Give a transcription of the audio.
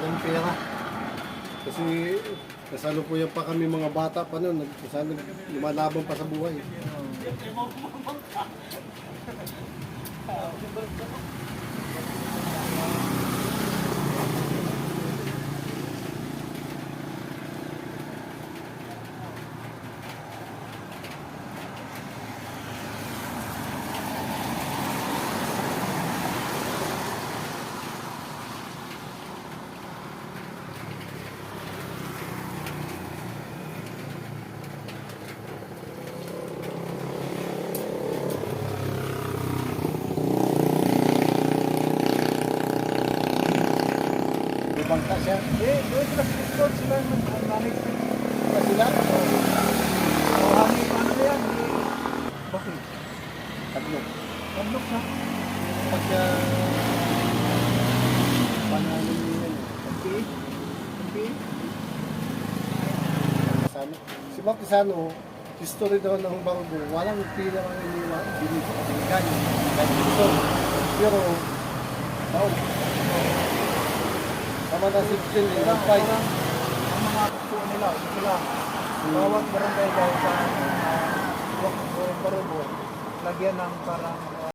walang pera. Kasi kasalukuyan pa kami mga bata pa noon, lumalaban pa sa buhay. Bangka siya. Doon sila sa Discord, sila ang management. Sila? Hangin, ano na yan? Bakit? Tatlo. Tablok na. Pagka panalo niyo yan. Okay. Okay. Kisano. Si Mark Kisano, history daw ng Barbo, walang pila ang iniwan, binigay. Pero, tama na si Phil, Ang mga puso nila, sila. Bawat barangay dahil sa Barbo, lagyan ng parang